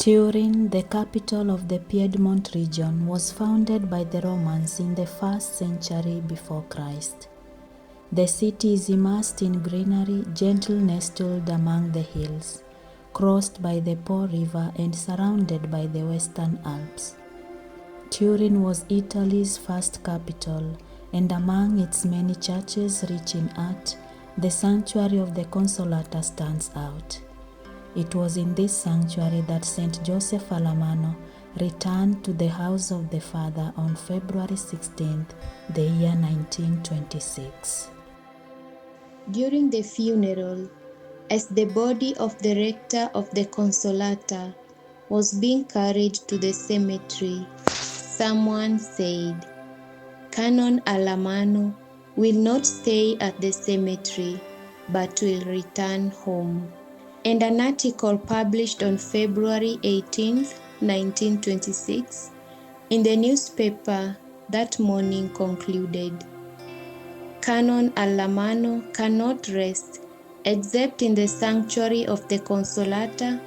Turin, the capital of the Piedmont region, was founded by the Romans in the 1st century before Christ. The city is immersed in greenery, gently nestled among the hills, crossed by the Po River and surrounded by the Western Alps. Turin was Italy's first capital, and among its many churches rich in art, the sanctuary of the Consolata stands out. It was in this sanctuary that St. Joseph Allamano returned to the house of the Father on February 16th, the year 1926. During the funeral, as the body of the rector of the Consolata was being carried to the cemetery, someone said, "Canon Allamano will not stay at the cemetery, but will return home." And an article published on February 18, 1926, in the newspaper that morning concluded, "Canon Allamano cannot rest except in the sanctuary of the Consolata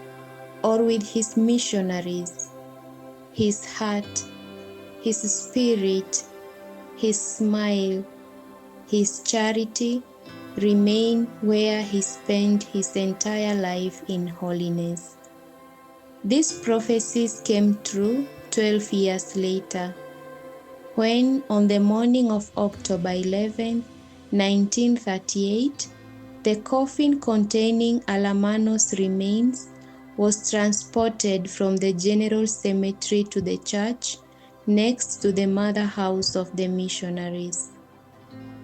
or with his missionaries. His heart, his spirit, his smile, his charity remain where he spent his entire life in holiness." These prophecies came true 12 years later, when on the morning of October 11, 1938, the coffin containing Allamano's remains was transported from the general cemetery to the church next to the Mother House of the Missionaries,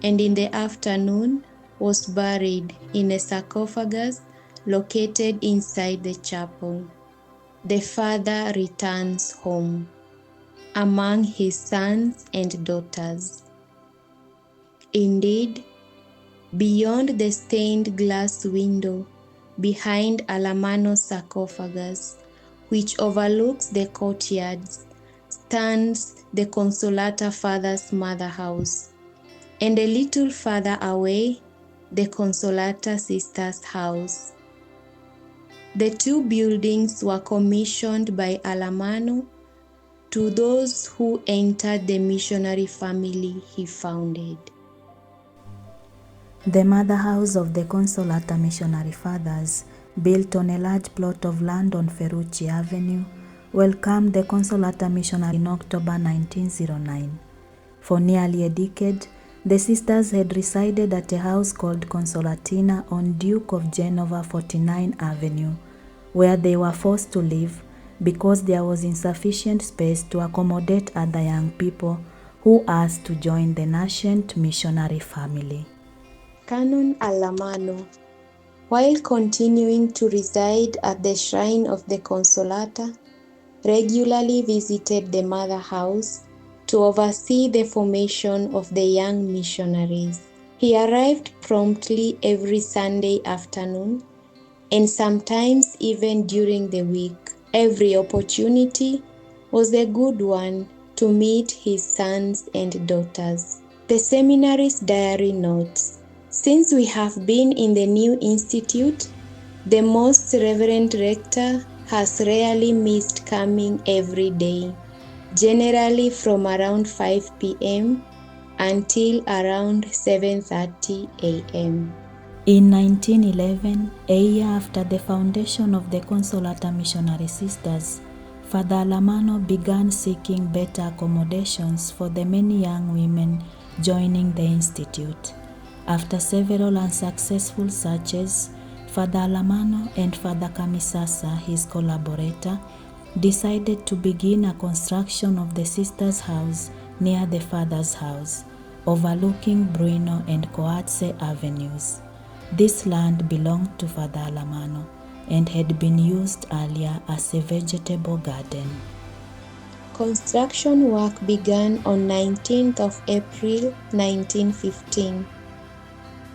and in the afternoon was buried in a sarcophagus located inside the chapel. The Father returns home among his sons and daughters. Indeed, beyond the stained glass window behind Allamano's sarcophagus, which overlooks the courtyards, stands the Consolata Father's Mother House, and a little farther away, the Consolata Sisters' house. The two buildings were commissioned by Allamano to those who entered the missionary family he founded. The Mother House of the Consolata Missionary Fathers, built on a large plot of land on Ferrucci Avenue, welcomed the Consolata Missionary in October 1909. For nearly a decade, the sisters had resided at a house called Consolatina on Duke of Genova 49 Avenue, where they were forced to live because there was insufficient space to accommodate other young people who asked to join the nascent missionary family. Canon Allamano, while continuing to reside at the shrine of the Consolata, regularly visited the Mother House to oversee the formation of the young missionaries. He arrived promptly every Sunday afternoon, and sometimes even during the week. Every opportunity was a good one to meet his sons and daughters. The seminary's diary notes, "Since we have been in the new institute, the Most Reverend Rector has rarely missed coming every day, generally from around 5 p.m. until around 7:30 a.m. In 1911, a year after the foundation of the Consolata Missionary Sisters, Father Allamano began seeking better accommodations for the many young women joining the institute. After several unsuccessful searches, Father Allamano and Father Camisasa, his collaborator, decided to begin a construction of the sisters' house near the Father's house, overlooking Bruno and Coazze avenues. This land belonged to Father Allamano and had been used earlier as a vegetable garden. Construction work began on 19th of April 1915.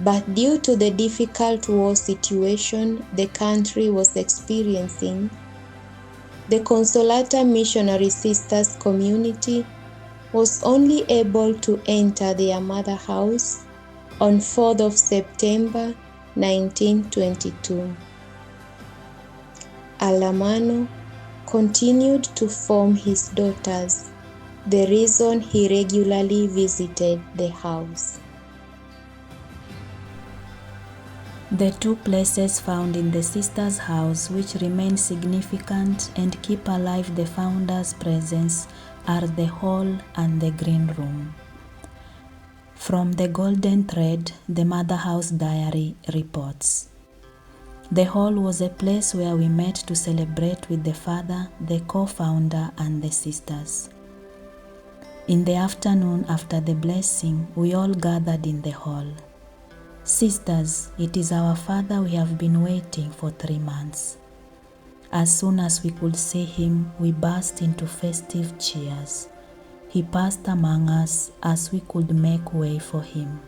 But due to the difficult war situation the country was experiencing, the Consolata Missionary Sisters community was only able to enter their mother house on 4th of September 1922. Allamano, continued to inform his daughters the reason he regularly visited the house. The two places found in the sisters' house which remain significant and keep alive the founder's presence are the hall and the green room. From the Golden Thread, the Mother House diary reports. The hall was a place where we met to celebrate with the father, the co-founder, and the sisters. In the afternoon after the blessing, we all gathered in the hall. Sisters, it is our father we have been waiting for 3 months. As soon as we could see him, we burst into festive cheers. He passed among us as we could make way for him.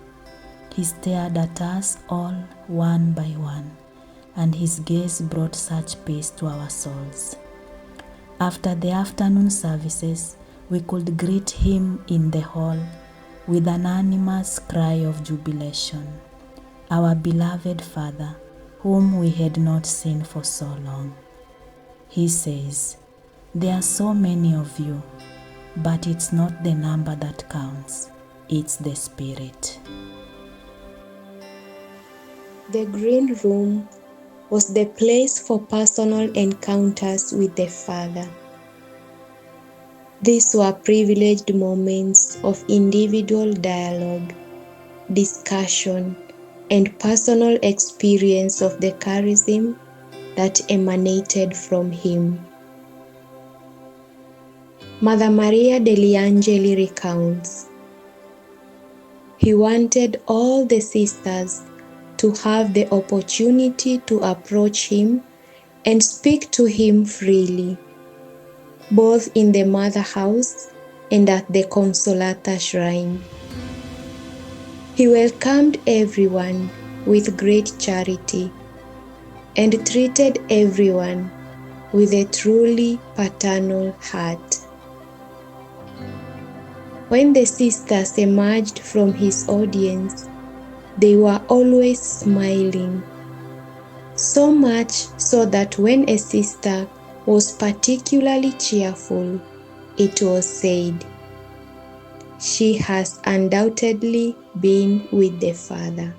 He stared at us all one by one, and his gaze brought such peace to our souls. After the afternoon services, we could greet him in the hall with an animous cry of jubilation. Our beloved Father, whom we had not seen for so long. He says, "There are so many of you, but it's not the number that counts, it's the spirit." The green room was the place for personal encounters with the Father. These were privileged moments of individual dialogue, discussion, and personal experience of the charism that emanated from him. Mother Maria degli Angeli recounts, he wanted all the sisters to have the opportunity to approach him and speak to him freely, both in the Mother House and at the Consolata Shrine. He welcomed everyone with great charity and treated everyone with a truly paternal heart. When the sisters emerged from his audience, they were always smiling, so much so that when a sister was particularly cheerful, it was said, "She has undoubtedly been with the Father."